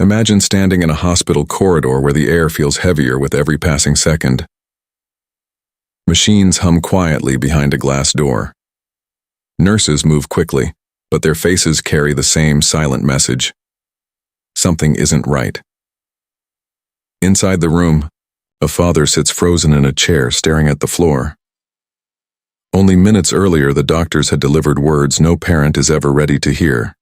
Imagine standing in a hospital corridor where the air feels heavier with every passing second. Machines hum quietly behind a glass door. Nurses move quickly, but their faces carry the same silent message. Something isn't right. Inside the room, a father sits frozen in a chair staring at the floor. Only minutes earlier, the doctors had delivered words no parent is ever ready to hear.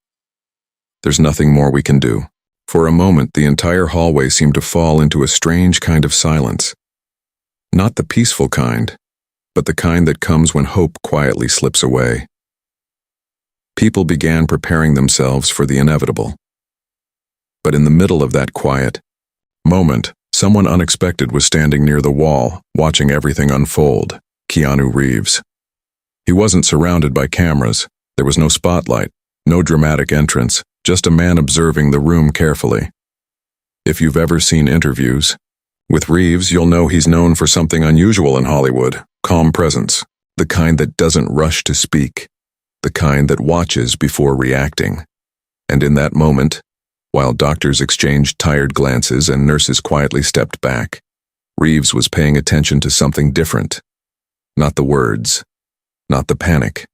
There's nothing more we can do. For a moment, the entire hallway seemed to fall into a strange kind of silence. Not the peaceful kind, but the kind that comes when hope quietly slips away. People began preparing themselves for the inevitable. But in the middle of that quiet moment, someone unexpected was standing near the wall, watching everything unfold. Keanu Reeves. He wasn't surrounded by cameras. There was no spotlight, no dramatic entrance, just a man observing the room carefully. If you've ever seen interviews with Reeves, you'll know he's known for something unusual in Hollywood: calm presence, the kind that doesn't rush to speak, the kind that watches before reacting. And in that moment, while doctors exchanged tired glances and nurses quietly stepped back, Reeves was paying attention to something different. Not the words, not the panic,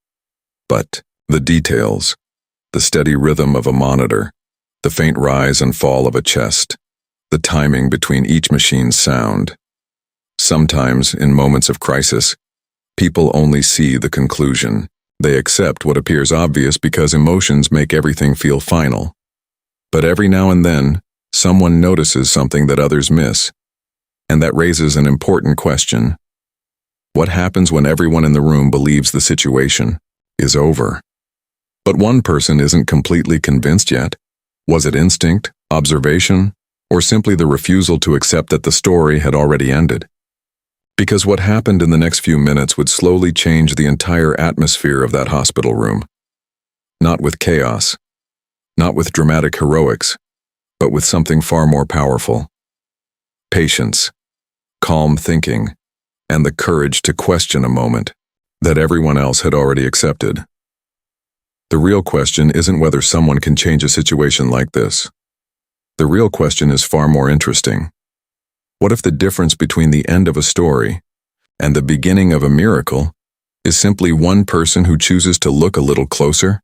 but the details. The steady rhythm of a monitor, the faint rise and fall of a chest, the timing between each machine's sound. Sometimes, in moments of crisis, people only see the conclusion. They accept what appears obvious because emotions make everything feel final. But every now and then, someone notices something that others miss, and that raises an important question. What happens when everyone in the room believes the situation is over? But one person isn't completely convinced yet. Was it instinct, observation, or simply the refusal to accept that the story had already ended? Because what happened in the next few minutes would slowly change the entire atmosphere of that hospital room. Not with chaos, not with dramatic heroics, but with something far more powerful. Patience, calm thinking, and the courage to question a moment that everyone else had already accepted. The real question isn't whether someone can change a situation like this. The real question is far more interesting. What if the difference between the end of a story and the beginning of a miracle is simply one person who chooses to look a little closer?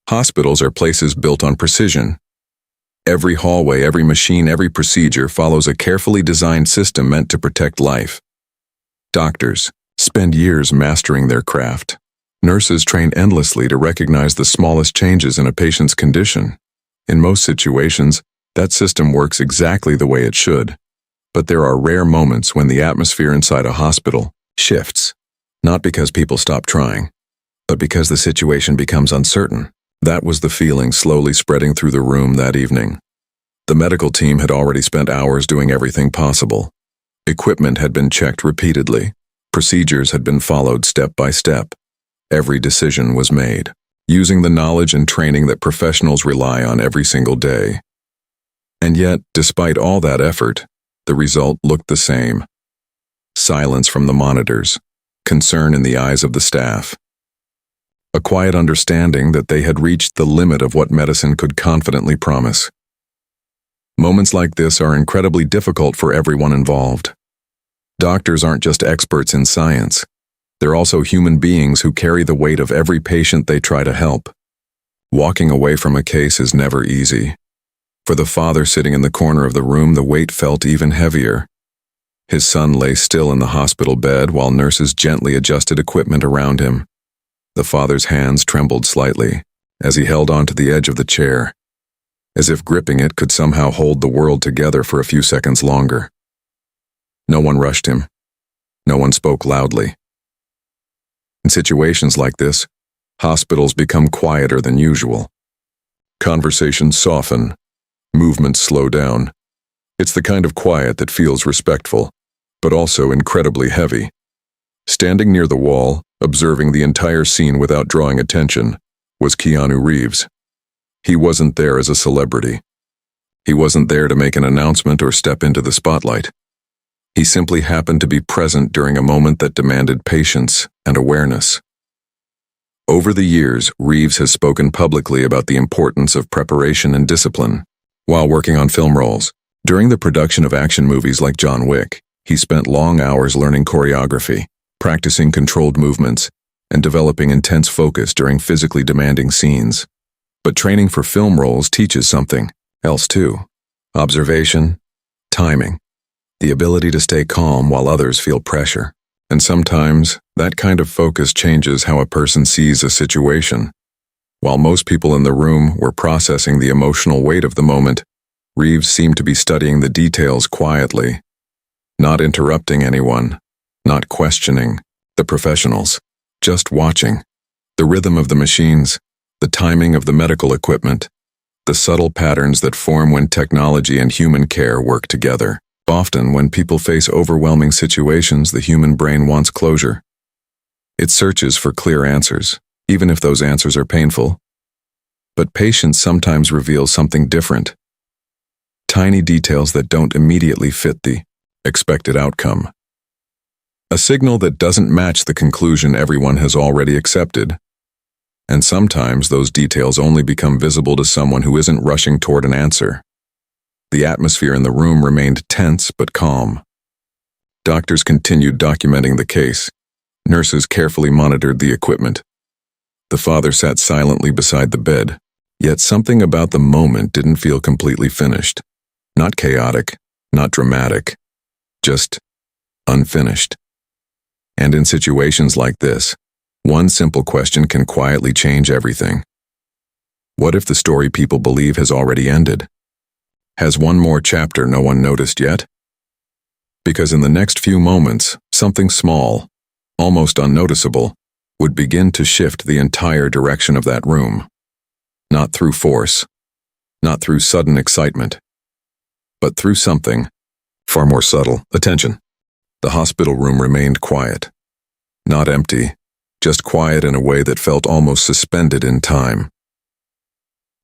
Hospitals are places built on precision. Every hallway, every machine, every procedure follows a carefully designed system meant to protect life. Doctors spend years mastering their craft. Nurses train endlessly to recognize the smallest changes in a patient's condition. In most situations, that system works exactly the way it should. But there are rare moments when the atmosphere inside a hospital shifts. Not because people stop trying, but because the situation becomes uncertain. That was the feeling slowly spreading through the room that evening. The medical team had already spent hours doing everything possible. Equipment had been checked repeatedly. Procedures had been followed step by step. Every decision was made, using the knowledge and training that professionals rely on every single day. And yet, despite all that effort, the result looked the same. Silence from the monitors, concern in the eyes of the staff. A quiet understanding that they had reached the limit of what medicine could confidently promise. Moments like this are incredibly difficult for everyone involved. Doctors aren't just experts in science. They're also human beings who carry the weight of every patient they try to help. Walking away from a case is never easy. For the father sitting in the corner of the room, the weight felt even heavier. His son lay still in the hospital bed while nurses gently adjusted equipment around him. The father's hands trembled slightly as he held onto the edge of the chair, as if gripping it could somehow hold the world together for a few seconds longer. No one rushed him. No one spoke loudly. In situations like this, hospitals become quieter than usual. Conversations soften, movements slow down. It's the kind of quiet that feels respectful, but also incredibly heavy. Standing near the wall, observing the entire scene without drawing attention, was Keanu Reeves. He wasn't there as a celebrity. He wasn't there to make an announcement or step into the spotlight. He simply happened to be present during a moment that demanded patience and awareness. Over the years, Reeves has spoken publicly about the importance of preparation and discipline. While working on film roles, during the production of action movies like John Wick, he spent long hours learning choreography, practicing controlled movements, and developing intense focus during physically demanding scenes. But training for film roles teaches something else too. Observation, timing, the ability to stay calm while others feel pressure. And sometimes, that kind of focus changes how a person sees a situation. While most people in the room were processing the emotional weight of the moment, Reeves seemed to be studying the details quietly, not interrupting anyone, not questioning the professionals, just watching. The rhythm of the machines, the timing of the medical equipment, the subtle patterns that form when technology and human care work together. Often, when people face overwhelming situations, the human brain wants closure. It searches for clear answers, even if those answers are painful. But patience sometimes reveals something different. Tiny details that don't immediately fit the expected outcome. A signal that doesn't match the conclusion everyone has already accepted. And sometimes those details only become visible to someone who isn't rushing toward an answer. The atmosphere in the room remained tense but calm. Doctors continued documenting the case. Nurses carefully monitored the equipment. The father sat silently beside the bed, yet something about the moment didn't feel completely finished. Not chaotic, not dramatic, just unfinished. And in situations like this, one simple question can quietly change everything. What if the story people believe has already ended? Has one more chapter no one noticed yet? Because in the next few moments, something small, almost unnoticeable, would begin to shift the entire direction of that room. Not through force, not through sudden excitement, but through something far more subtle. Attention. The hospital room remained quiet. Not empty, just quiet in a way that felt almost suspended in time.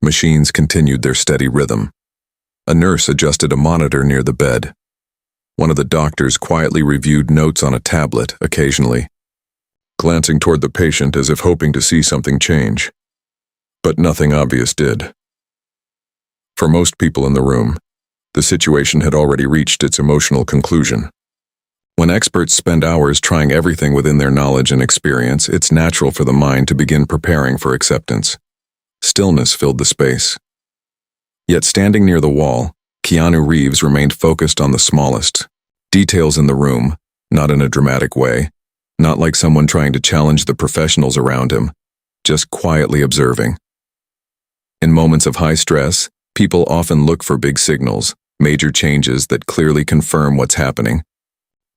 Machines continued their steady rhythm. A nurse adjusted a monitor near the bed. One of the doctors quietly reviewed notes on a tablet occasionally, glancing toward the patient as if hoping to see something change. But nothing obvious did. For most people in the room, the situation had already reached its emotional conclusion. When experts spend hours trying everything within their knowledge and experience, it's natural for the mind to begin preparing for acceptance. Stillness filled the space. Yet standing near the wall, Keanu Reeves remained focused on the smallest details in the room, not in a dramatic way, not like someone trying to challenge the professionals around him, just quietly observing. In moments of high stress, people often look for big signals, major changes that clearly confirm what's happening.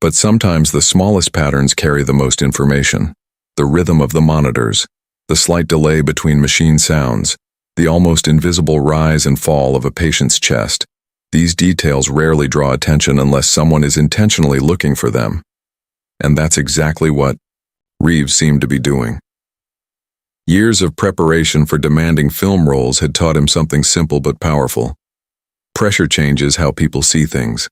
But sometimes the smallest patterns carry the most information. The rhythm of the monitors, the slight delay between machine sounds, the almost invisible rise and fall of a patient's chest. These details rarely draw attention unless someone is intentionally looking for them. And that's exactly what Reeves seemed to be doing. Years of preparation for demanding film roles had taught him something simple but powerful. Pressure changes how people see things.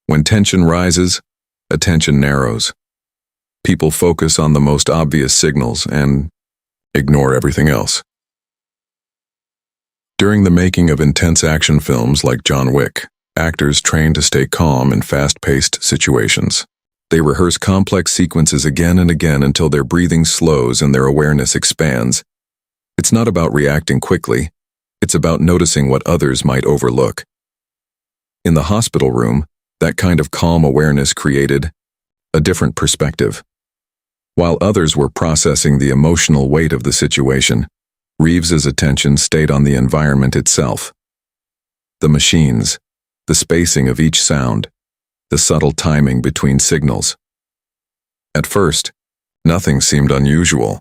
When tension rises, attention narrows. People focus on the most obvious signals and ignore everything else. During the making of intense action films like John Wick, actors train to stay calm in fast-paced situations. They rehearse complex sequences again and again until their breathing slows and their awareness expands. It's not about reacting quickly, it's about noticing what others might overlook. In the hospital room, that kind of calm awareness created a different perspective. While others were processing the emotional weight of the situation, Reeves's attention stayed on the environment itself. The machines, the spacing of each sound, the subtle timing between signals. At first, nothing seemed unusual.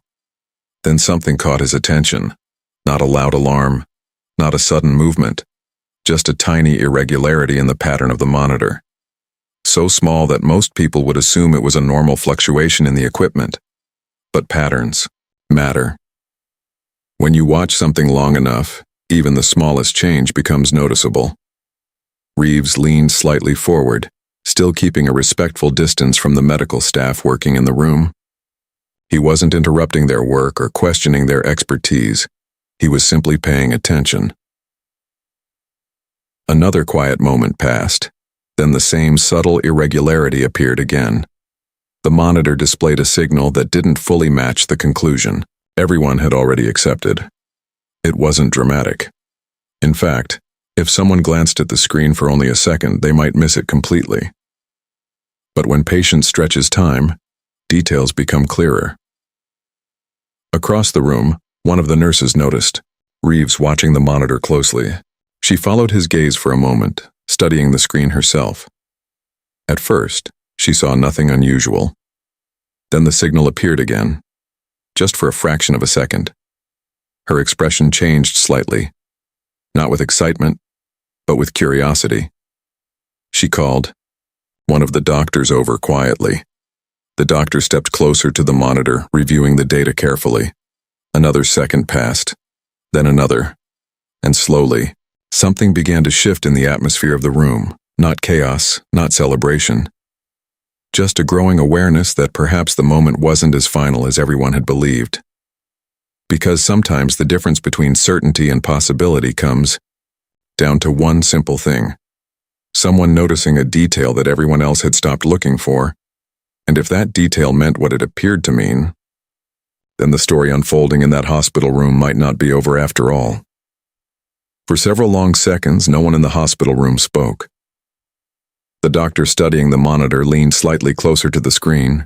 Then something caught his attention. Not a loud alarm, not a sudden movement, just a tiny irregularity in the pattern of the monitor. So small that most people would assume it was a normal fluctuation in the equipment. But patterns matter. When you watch something long enough, even the smallest change becomes noticeable. Reeves leaned slightly forward, still keeping a respectful distance from the medical staff working in the room. He wasn't interrupting their work or questioning their expertise. He was simply paying attention. Another quiet moment passed. Then the same subtle irregularity appeared again. The monitor displayed a signal that didn't fully match the conclusion everyone had already accepted. It wasn't dramatic. In fact, if someone glanced at the screen for only a second, they might miss it completely. But when patience stretches time, details become clearer. Across the room, one of the nurses noticed Reeves watching the monitor closely. She followed his gaze for a moment, studying the screen herself. At first, she saw nothing unusual. Then the signal appeared again, just for a fraction of a second. Her expression changed slightly, not with excitement, but with curiosity. She called one of the doctors over quietly. The doctor stepped closer to the monitor, reviewing the data carefully. Another second passed, then another, and slowly, something began to shift in the atmosphere of the room. Not chaos, not celebration. Just a growing awareness that perhaps the moment wasn't as final as everyone had believed. Because sometimes the difference between certainty and possibility comes down to one simple thing. Someone noticing a detail that everyone else had stopped looking for, and if that detail meant what it appeared to mean, then the story unfolding in that hospital room might not be over after all. For several long seconds, no one in the hospital room spoke. The doctor studying the monitor leaned slightly closer to the screen,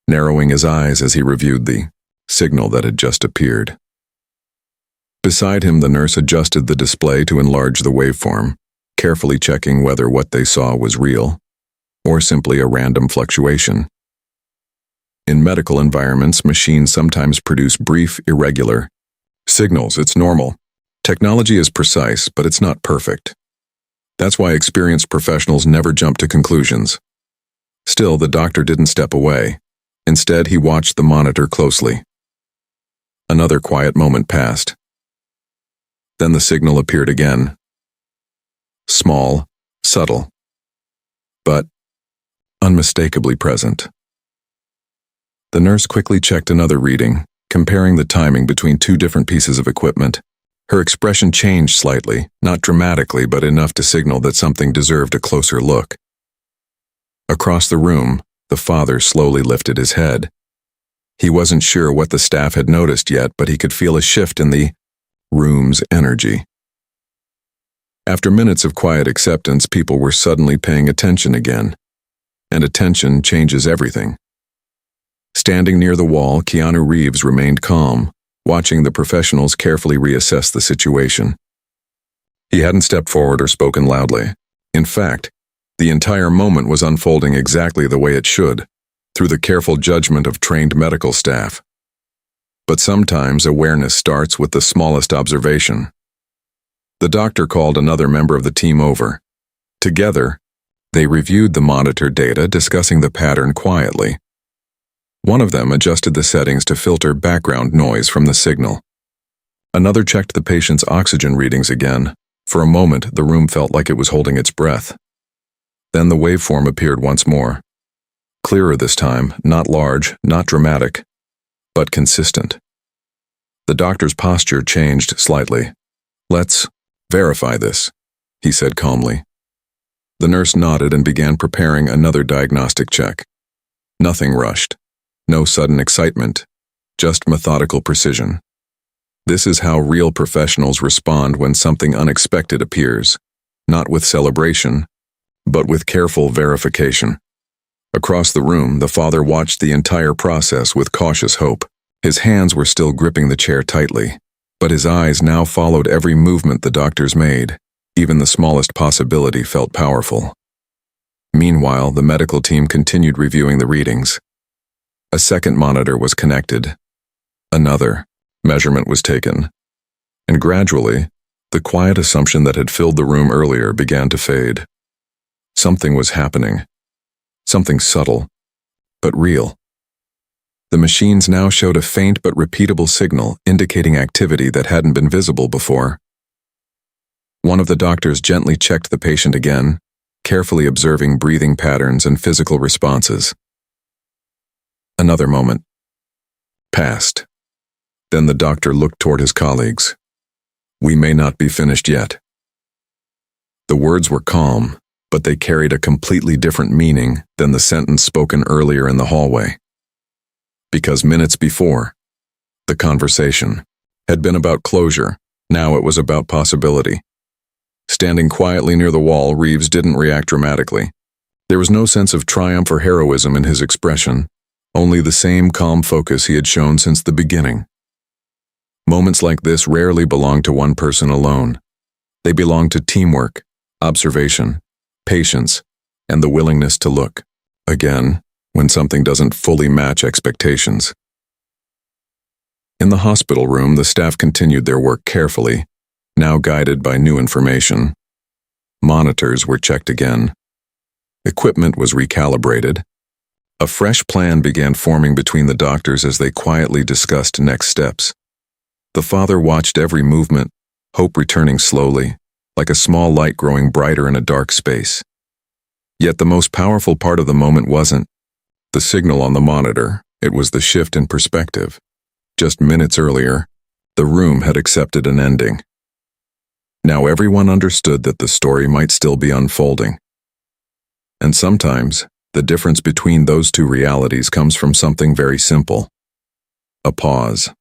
narrowing his eyes as he reviewed the signal that had just appeared. Beside him, the nurse adjusted the display to enlarge the waveform, carefully checking whether what they saw was real or simply a random fluctuation. In medical environments, machines sometimes produce brief, irregular signals. It's normal. Technology is precise, but it's not perfect. That's why experienced professionals never jump to conclusions. Still, the doctor didn't step away. Instead, he watched the monitor closely. Another quiet moment passed. Then the signal appeared again. Small, subtle, but unmistakably present. The nurse quickly checked another reading, comparing the timing between two different pieces of equipment. Her expression changed slightly, not dramatically, but enough to signal that something deserved a closer look. Across the room, the father slowly lifted his head. He wasn't sure what the staff had noticed yet, but he could feel a shift in the room's energy. After minutes of quiet acceptance, people were suddenly paying attention again. And attention changes everything. Standing near the wall, Keanu Reeves remained calm, watching the professionals carefully reassess the situation. He hadn't stepped forward or spoken loudly. In fact, the entire moment was unfolding exactly the way it should, through the careful judgment of trained medical staff. But sometimes awareness starts with the smallest observation. The doctor called another member of the team over. Together, they reviewed the monitor data, discussing the pattern quietly. One of them adjusted the settings to filter background noise from the signal. Another checked the patient's oxygen readings again. For a moment, the room felt like it was holding its breath. Then the waveform appeared once more. Clearer this time, not large, not dramatic, but consistent. The doctor's posture changed slightly. "Let's verify this," he said calmly. The nurse nodded and began preparing another diagnostic check. Nothing rushed. No sudden excitement, just methodical precision. This is how real professionals respond when something unexpected appears, not with celebration, but with careful verification. Across the room, the father watched the entire process with cautious hope. His hands were still gripping the chair tightly, but his eyes now followed every movement the doctors made. Even the smallest possibility felt powerful. Meanwhile, the medical team continued reviewing the readings. A second monitor was connected. Another measurement was taken. And gradually, the quiet assumption that had filled the room earlier began to fade. Something was happening. Something subtle, but real. The machines now showed a faint but repeatable signal indicating activity that hadn't been visible before. One of the doctors gently checked the patient again, carefully observing breathing patterns and physical responses. Another moment passed. Then the doctor looked toward his colleagues. "We may not be finished yet." The The words were calm, but they carried a completely different meaning than the sentence spoken earlier in the hallway. Because minutes before, the conversation had been about closure. Now it was about possibility. Standing quietly near the wall, Reeves didn't react dramatically. There was no sense of triumph or heroism in his expression, only the same calm focus he had shown since the beginning. Moments like this rarely belong to one person alone. They belong to teamwork, observation, patience, and the willingness to look again when something doesn't fully match expectations. In the hospital room, the staff continued their work carefully, now guided by new information. Monitors were checked again. Equipment was recalibrated. A fresh plan began forming between the doctors as they quietly discussed next steps. The father watched every movement, hope returning slowly, like a small light growing brighter in a dark space. Yet the most powerful part of the moment wasn't the signal on the monitor, it was the shift in perspective. Just minutes earlier, the room had accepted an ending. Now everyone understood that the story might still be unfolding. And sometimes, the difference between those two realities comes from something very simple. A pause.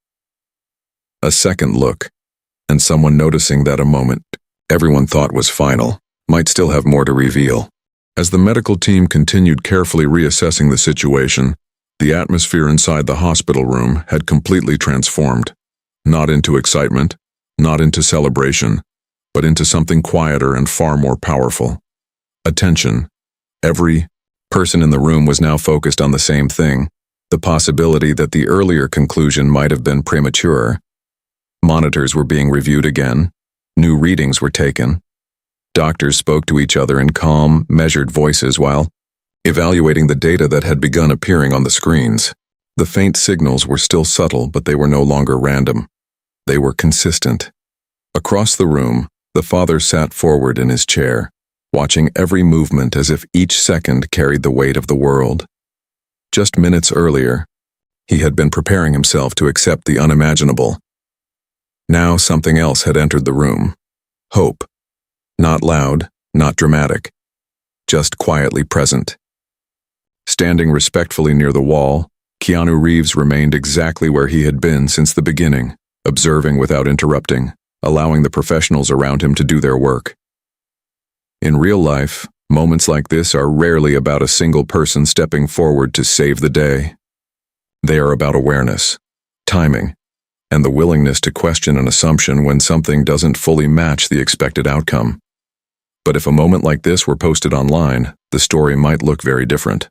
A second look, and someone noticing that a moment everyone thought was final might still have more to reveal. As the medical team continued carefully reassessing the situation, the atmosphere inside the hospital room had completely transformed. Not into excitement, not into celebration, but into something quieter and far more powerful. Attention. Every person in the room was now focused on the same thing, the possibility that the earlier conclusion might have been premature. Monitors were being reviewed again. New readings were taken. Doctors spoke to each other in calm, measured voices while evaluating the data that had begun appearing on the screens. The faint signals were still subtle, but they were no longer random. They were consistent. Across the room, the father sat forward in his chair, watching every movement as if each second carried the weight of the world. Just minutes earlier, he had been preparing himself to accept the unimaginable. Now something else had entered the room. Hope. Not loud, not dramatic, just quietly present. Standing respectfully near the wall, Keanu Reeves remained exactly where he had been since the beginning, observing without interrupting, allowing the professionals around him to do their work. In real life, moments like this are rarely about a single person stepping forward to save the day. They are about awareness, timing, and the willingness to question an assumption when something doesn't fully match the expected outcome. But if a moment like this were posted online, the story might look very different.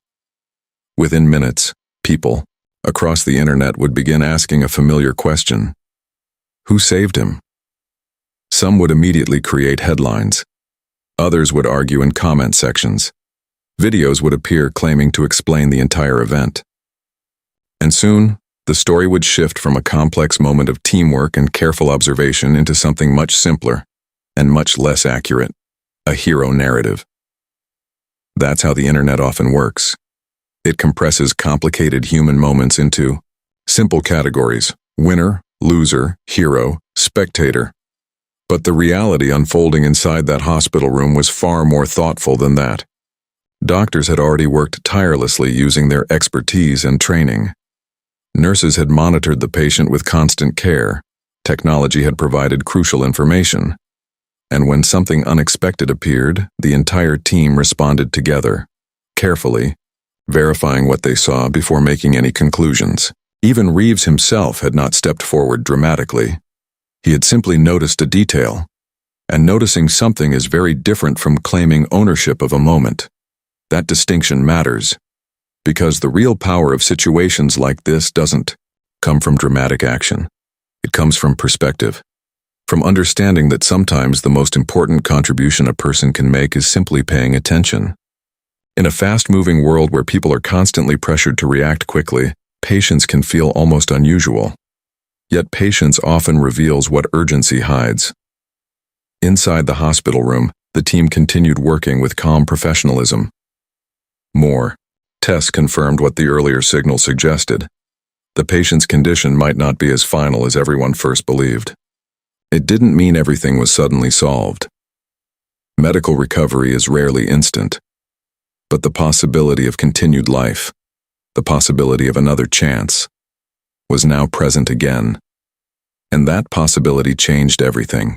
Within minutes, people across the internet would begin asking a familiar question. Who saved him? Some would immediately create headlines. Others would argue in comment sections. Videos would appear claiming to explain the entire event. And soon, the story would shift from a complex moment of teamwork and careful observation into something much simpler and much less accurate. A hero narrative. That's how the internet often works. It compresses complicated human moments into simple categories: winner, loser, hero, spectator. But the reality unfolding inside that hospital room was far more thoughtful than that. Doctors had already worked tirelessly using their expertise and training. Nurses had monitored the patient with constant care. Technology had provided crucial information. And when something unexpected appeared, the entire team responded together, carefully, verifying what they saw before making any conclusions. Even Reeves himself had not stepped forward dramatically. He had simply noticed a detail. And noticing something is very different from claiming ownership of a moment. That distinction matters, because the real power of situations like this doesn't come from dramatic action. It comes from perspective. From understanding that sometimes the most important contribution a person can make is simply paying attention. In a fast-moving world where people are constantly pressured to react quickly, patience can feel almost unusual. Yet patience often reveals what urgency hides. Inside the hospital room, the team continued working with calm professionalism. More tests confirmed what the earlier signal suggested. The patient's condition might not be as final as everyone first believed. It didn't mean everything was suddenly solved. Medical recovery is rarely instant, but the possibility of continued life, the possibility of another chance, was now present again, and that possibility changed everything.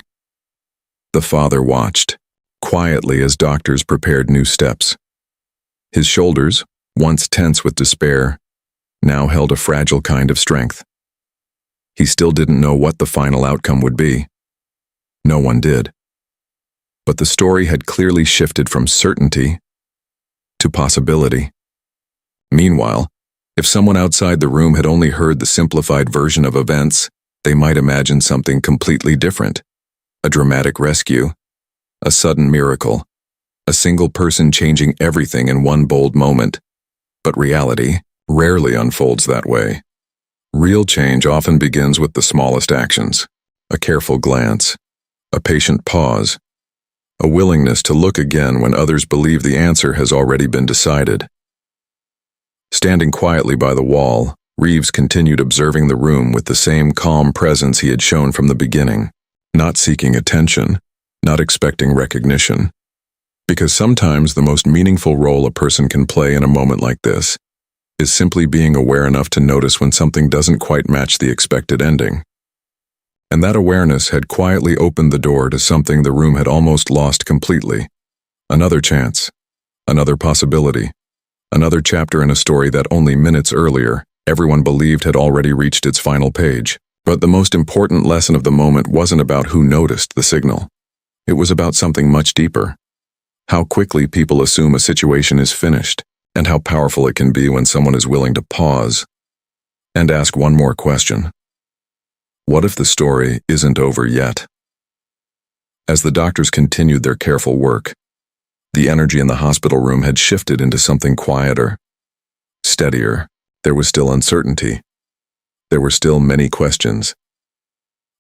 The father watched, quietly as doctors prepared new steps. His shoulders, once tense with despair, now held a fragile kind of strength. He still didn't know what the final outcome would be. No one did. But the story had clearly shifted from certainty to possibility. Meanwhile, if someone outside the room had only heard the simplified version of events, they might imagine something completely different. A dramatic rescue, a sudden miracle, a single person changing everything in one bold moment. But reality rarely unfolds that way. Real change often begins with the smallest actions: a careful glance, a patient pause, a willingness to look again when others believe the answer has already been decided. Standing quietly by the wall, Reeves continued observing the room with the same calm presence he had shown from the beginning, not seeking attention, not expecting recognition. Because sometimes the most meaningful role a person can play in a moment like this is simply being aware enough to notice when something doesn't quite match the expected ending. And that awareness had quietly opened the door to something the room had almost lost completely. Another chance, another possibility, another chapter in a story that only minutes earlier everyone believed had already reached its final page. But the most important lesson of the moment wasn't about who noticed the signal. It was about something much deeper. How quickly people assume a situation is finished, and how powerful it can be when someone is willing to pause and ask one more question. What if the story isn't over yet? As the doctors continued their careful work, the energy in the hospital room had shifted into something quieter, steadier. There was still uncertainty. There were still many questions.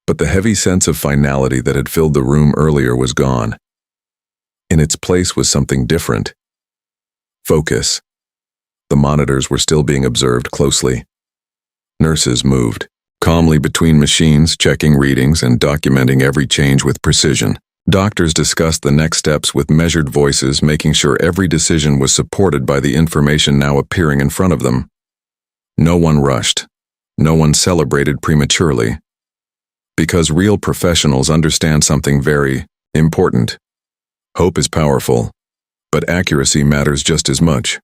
But the heavy sense of finality that had filled the room earlier was gone. In its place was something different. Focus. The monitors were still being observed closely. Nurses moved calmly between machines, checking readings and documenting every change with precision. Doctors discussed the next steps with measured voices, making sure every decision was supported by the information now appearing in front of them. No one rushed. No one celebrated prematurely. Because real professionals understand something very important. Hope is powerful, but accuracy matters just as much.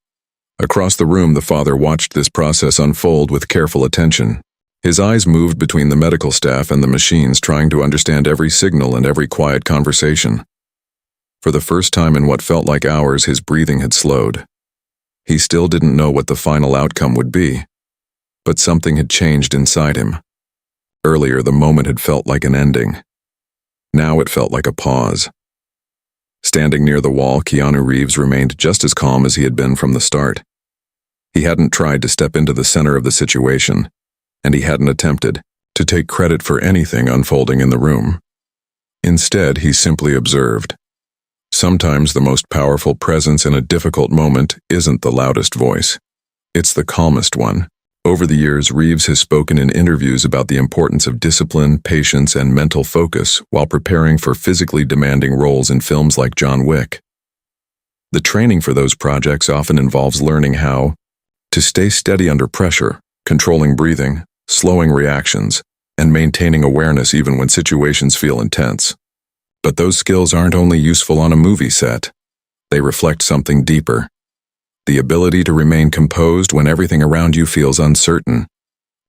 Across the room, the father watched this process unfold with careful attention. His eyes moved between the medical staff and the machines, trying to understand every signal and every quiet conversation. For the first time in what felt like hours, his breathing had slowed. He still didn't know what the final outcome would be, but something had changed inside him. Earlier, the moment had felt like an ending. Now it felt like a pause. Standing near the wall, Keanu Reeves remained just as calm as he had been from the start. He hadn't tried to step into the center of the situation, and he hadn't attempted to take credit for anything unfolding in the room. Instead, he simply observed. Sometimes the most powerful presence in a difficult moment isn't the loudest voice. It's the calmest one. Over the years, Reeves has spoken in interviews about the importance of discipline, patience, and mental focus while preparing for physically demanding roles in films like John Wick. The training for those projects often involves learning how to stay steady under pressure, controlling breathing, slowing reactions, and maintaining awareness even when situations feel intense. But those skills aren't only useful on a movie set. They reflect something deeper. The ability to remain composed when everything around you feels uncertain.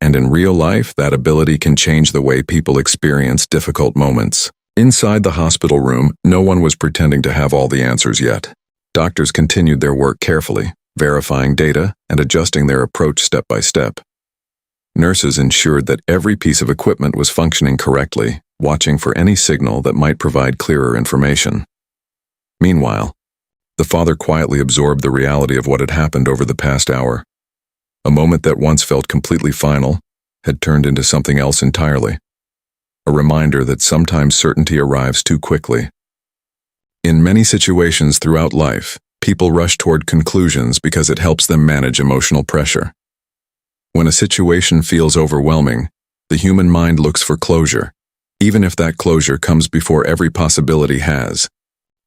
And in real life, that ability can change the way people experience difficult moments. Inside the hospital room, no one was pretending to have all the answers yet. Doctors continued their work carefully, verifying data and adjusting their approach step by step. Nurses ensured that every piece of equipment was functioning correctly, watching for any signal that might provide clearer information. Meanwhile, the father quietly absorbed the reality of what had happened over the past hour. A moment that once felt completely final had turned into something else entirely. A reminder that sometimes certainty arrives too quickly. In many situations throughout life, people rush toward conclusions because it helps them manage emotional pressure. When a situation feels overwhelming, the human mind looks for closure, even if that closure comes before every possibility has.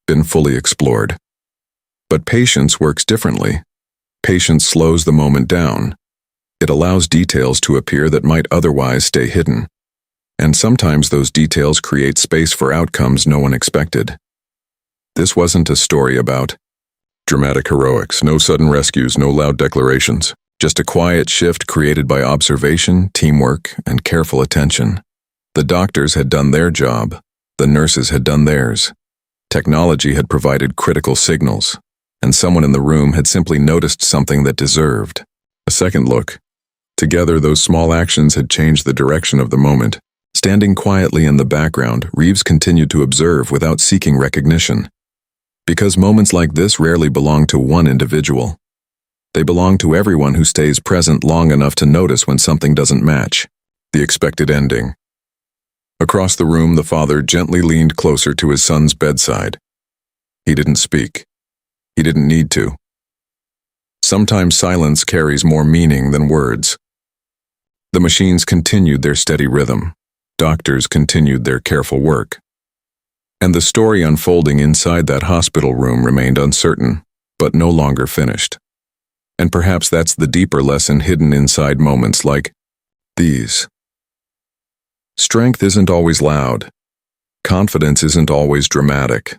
been fully explored. But patience works differently. Patience slows the moment down. It allows details to appear that might otherwise stay hidden. And sometimes those details create space for outcomes no one expected. This wasn't a story about dramatic heroics, no sudden rescues, no loud declarations. Just a quiet shift created by observation, teamwork, and careful attention. The doctors had done their job. The nurses had done theirs. Technology had provided critical signals, and someone in the room had simply noticed something that deserved a second look. Together, those small actions had changed the direction of the moment. Standing quietly in the background, Reeves continued to observe without seeking recognition. Because moments like this rarely belong to one individual. They belong to everyone who stays present long enough to notice when something doesn't match the expected ending. Across the room, the father gently leaned closer to his son's bedside. He didn't speak. He didn't need to. Sometimes silence carries more meaning than words. The machines continued their steady rhythm. Doctors continued their careful work. And the story unfolding inside that hospital room remained uncertain, but no longer finished. And perhaps that's the deeper lesson hidden inside moments like these. Strength isn't always loud. Confidence isn't always dramatic.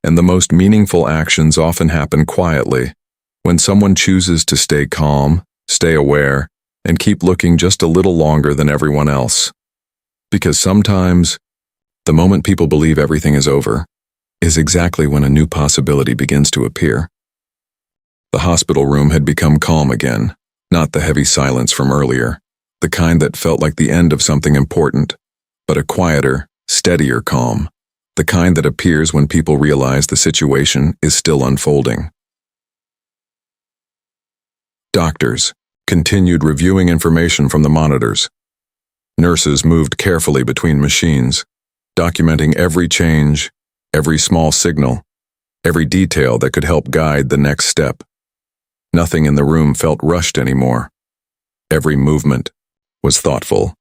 And the most meaningful actions often happen quietly, when someone chooses to stay calm, stay aware, and keep looking just a little longer than everyone else. Because sometimes, the moment people believe everything is over, is exactly when a new possibility begins to appear. The hospital room had become calm again, not the heavy silence from earlier, the kind that felt like the end of something important, but a quieter, steadier calm, the kind that appears when people realize the situation is still unfolding. Doctors continued reviewing information from the monitors. Nurses moved carefully between machines, documenting every change, every small signal, every detail that could help guide the next step. Nothing in the room felt rushed anymore. Every movement was thoughtful,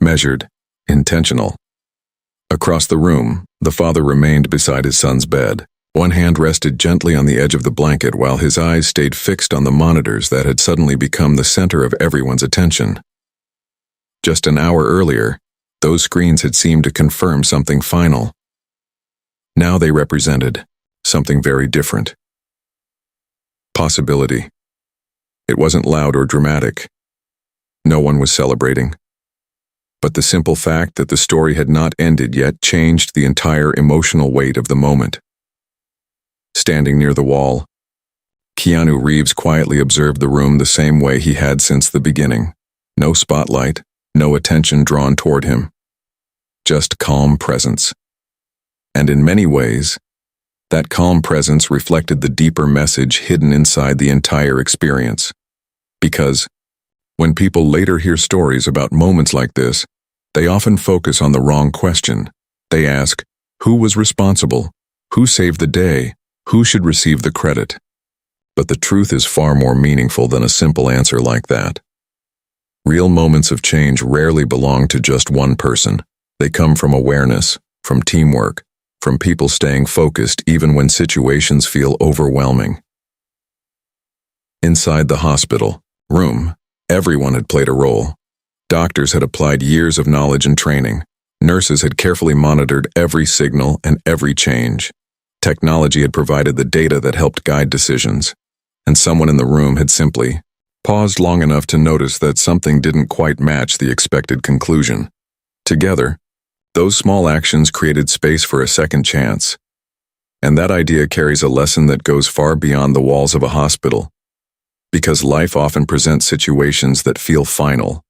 measured, intentional. Across the room, the father remained beside his son's bed. One hand rested gently on the edge of the blanket while his eyes stayed fixed on the monitors that had suddenly become the center of everyone's attention. Just an hour earlier, those screens had seemed to confirm something final. Now they represented something very different. Possibility. It wasn't loud or dramatic. No one was celebrating. But the simple fact that the story had not ended yet changed the entire emotional weight of the moment. Standing near the wall, Keanu Reeves quietly observed the room the same way he had since the beginning. No spotlight, no attention drawn toward him. Just calm presence. And in many ways, that calm presence reflected the deeper message hidden inside the entire experience. Because, when people later hear stories about moments like this, they often focus on the wrong question. They ask, who was responsible? Who saved the day? Who should receive the credit? But the truth is far more meaningful than a simple answer like that. Real moments of change rarely belong to just one person. They come from awareness, from teamwork, from people staying focused even when situations feel overwhelming. Inside the hospital room, everyone had played a role. Doctors had applied years of knowledge and training. Nurses had carefully monitored every signal and every change. Technology had provided the data that helped guide decisions. And someone in the room had simply paused long enough to notice that something didn't quite match the expected conclusion. Together, those small actions created space for a second chance. And that idea carries a lesson that goes far beyond the walls of a hospital. Because life often presents situations that feel final.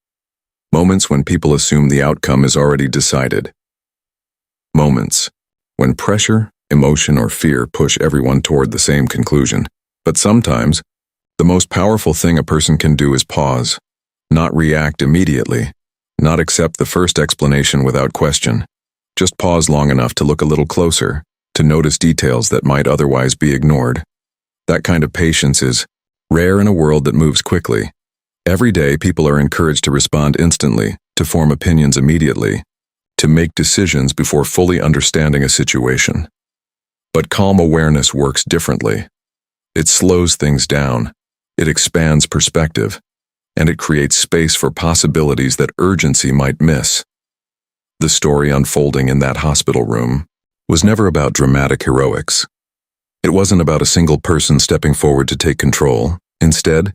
Moments when people assume the outcome is already decided. Moments when pressure, emotion, or fear push everyone toward the same conclusion. But sometimes, the most powerful thing a person can do is pause, not react immediately, not accept the first explanation without question. Just pause long enough to look a little closer, to notice details that might otherwise be ignored. That kind of patience is rare in a world that moves quickly. Every day, people are encouraged to respond instantly, to form opinions immediately, to make decisions before fully understanding a situation. But calm awareness works differently. It slows things down, it expands perspective, and it creates space for possibilities that urgency might miss. The story unfolding in that hospital room was never about dramatic heroics. It wasn't about a single person stepping forward to take control. Instead,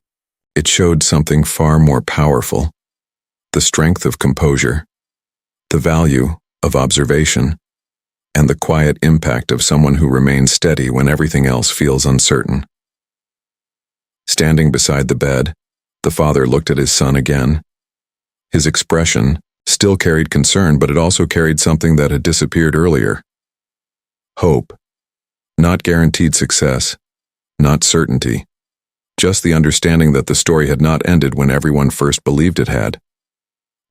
it showed something far more powerful: the strength of composure, the value of observation, and the quiet impact of someone who remains steady when everything else feels uncertain. Standing beside the bed, the father looked at his son again. His expression still carried concern, but it also carried something that had disappeared earlier. Hope. Not guaranteed success, not certainty, just the understanding that the story had not ended when everyone first believed it had.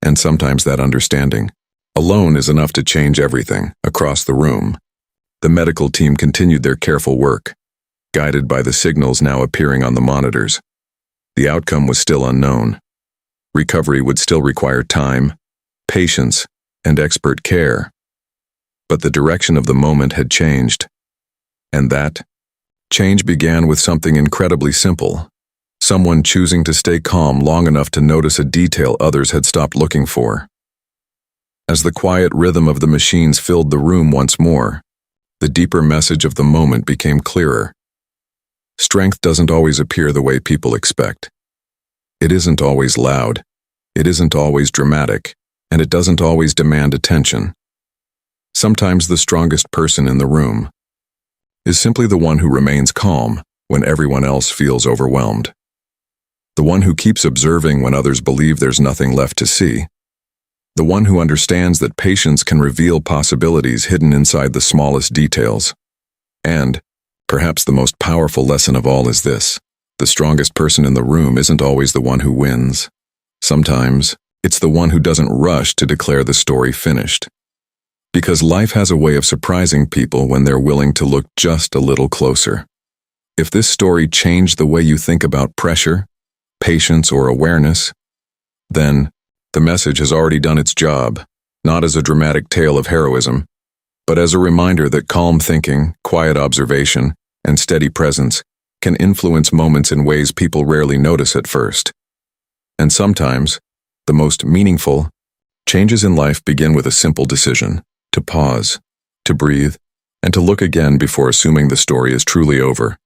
And sometimes that understanding alone is enough to change everything. Across the room, the medical team continued their careful work, guided by the signals now appearing on the monitors. The outcome was still unknown. Recovery would still require time, patience, and expert care. But the direction of the moment had changed. And that change began with something incredibly simple: someone choosing to stay calm long enough to notice a detail others had stopped looking for. As the quiet rhythm of the machines filled the room once more, the deeper message of the moment became clearer. Strength doesn't always appear the way people expect. It isn't always loud, it isn't always dramatic, and it doesn't always demand attention. Sometimes the strongest person in the room is simply the one who remains calm when everyone else feels overwhelmed. The one who keeps observing when others believe there's nothing left to see. The one who understands that patience can reveal possibilities hidden inside the smallest details. And, perhaps the most powerful lesson of all is this: the strongest person in the room isn't always the one who wins. Sometimes, it's the one who doesn't rush to declare the story finished. Because life has a way of surprising people when they're willing to look just a little closer. If this story changed the way you think about pressure, patience, or awareness, then the message has already done its job, not as a dramatic tale of heroism, but as a reminder that calm thinking, quiet observation, and steady presence can influence moments in ways people rarely notice at first. And sometimes, the most meaningful changes in life begin with a simple decision: to pause, to breathe, and to look again before assuming the story is truly over.